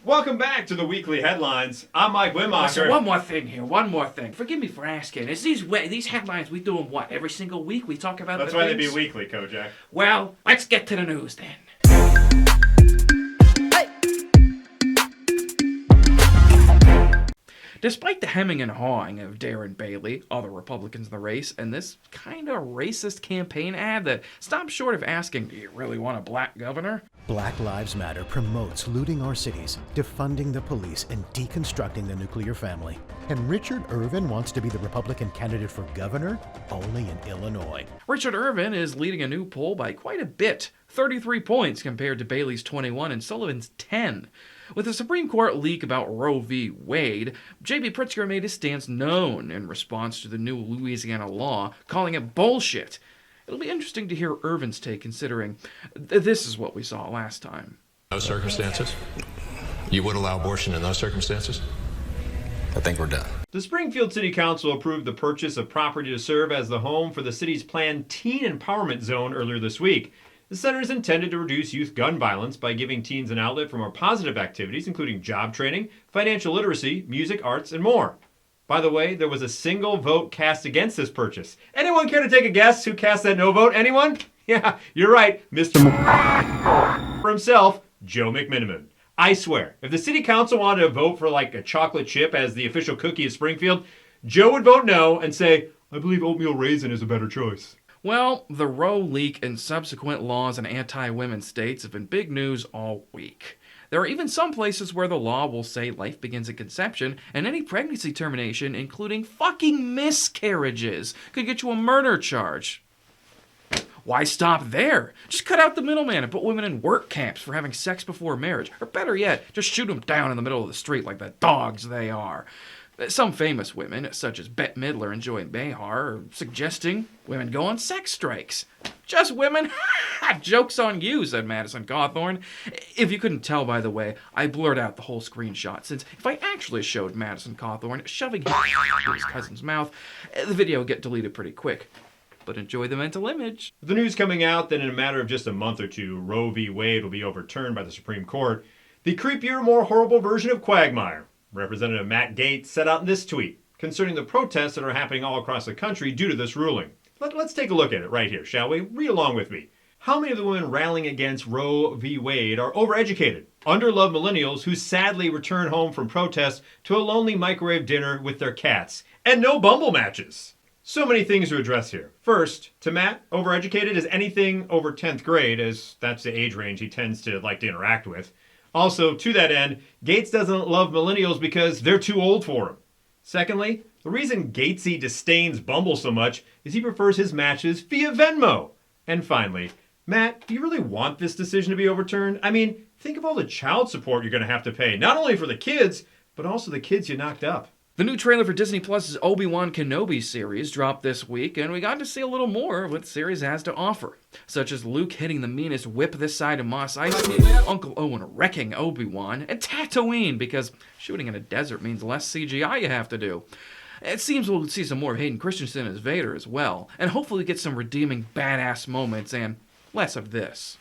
Welcome back to the weekly headlines. I'm Mike Wimmacher. Listen, one more thing. Forgive me for asking. Is these headlines we do them what? Every single week we talk about That's the why things? they be weekly, Kojak. Well, let's get to the news then. Despite the hemming and hawing of Darren Bailey, other Republicans in the race, and this kind of racist campaign ad that stops short of asking, do you really want a black governor? Black Lives Matter promotes looting our cities, defunding the police, and deconstructing the nuclear family. And Richard Irvin wants to be the Republican candidate for governor, only in Illinois. Richard Irvin is leading a new poll by quite a bit, 33 points compared to Bailey's 21 and Sullivan's 10. With the Supreme Court leak about Roe v. Wade, J.B. Pritzker made his stance known in response to the new Louisiana law, calling it bullshit. It'll be interesting to hear Irvin's take, considering this is what we saw last time. Those circumstances? You would allow abortion in those circumstances? I think we're done. The Springfield City Council approved the purchase of property to serve as the home for the city's planned teen empowerment zone earlier this week. The center is intended to reduce youth gun violence by giving teens an outlet for more positive activities, including job training, financial literacy, music, arts, and more. By the way, there was a single vote cast against this purchase. Anyone care to take a guess who cast that no vote? Anyone? Yeah, you're right, Mr. for himself, Joe McMiniman. I swear, if the city council wanted to vote for like a chocolate chip as the official cookie of Springfield, Joe would vote no and say, I believe oatmeal raisin is a better choice. Well, the Roe leak and subsequent laws in anti-women states have been big news all week. There are even some places where the law will say life begins at conception, and any pregnancy termination, including fucking miscarriages, could get you a murder charge. Why stop there? Just cut out the middleman and put women in work camps for having sex before marriage. Or better yet, just shoot them down in the middle of the street like the dogs they are. Some famous women, such as Bette Midler and Joy Behar, are suggesting women go on sex strikes. Just women? Joke's on you, said Madison Cawthorn. If you couldn't tell, by the way, I blurred out the whole screenshot, since if I actually showed Madison Cawthorn shoving his cousin's mouth, the video would get deleted pretty quick. But enjoy the mental image. With the news coming out that in a matter of just a month or two, Roe v. Wade will be overturned by the Supreme Court, the creepier, more horrible version of Quagmire, Representative Matt Gaetz, set out in this tweet concerning the protests that are happening all across the country due to this ruling. Let's take a look at it right here, shall we? Read along with me. How many of the women rallying against Roe v. Wade are overeducated, underloved millennials who sadly return home from protests to a lonely microwave dinner with their cats, and no Bumble matches? So many things to address here. First, to Matt, overeducated is anything over 10th grade, as that's the age range he tends to like to interact with. Also, to that end, Gaetz doesn't love millennials because they're too old for him. Secondly, the reason Gatesy disdains Bumble so much is he prefers his matches via Venmo. And finally, Matt, do you really want this decision to be overturned? I mean, think of all the child support you're going to have to pay, not only for the kids, but also the kids you knocked up. The new trailer for Disney Plus's ObiWan Kenobi series dropped this week, and we got to see a little more of what the series has to offer, such as Luke hitting the meanest whip this side of Mos Eisley, Uncle Owen wrecking Obi-Wan, and Tatooine, because shooting in a desert means less CGI you have to do. It seems we'll see some more of Hayden Christensen as Vader as well, and hopefully get some redeeming badass moments and less of this.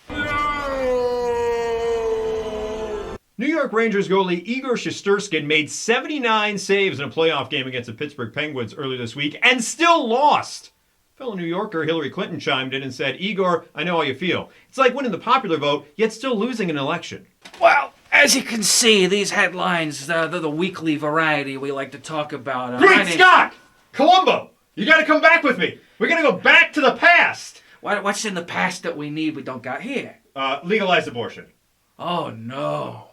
New York Rangers goalie Igor Shesterkin made 79 saves in a playoff game against the Pittsburgh Penguins earlier this week and still lost. Fellow New Yorker Hillary Clinton chimed in and said, Igor, I know how you feel. It's like winning the popular vote, yet still losing an election. Well, as you can see, these headlines, they're the weekly variety we like to talk about. Great Scott! Columbo, you gotta come back with me. We're gonna go back to the past. What's in the past that we need we don't got here? Legalize abortion. Oh, no.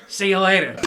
See you later.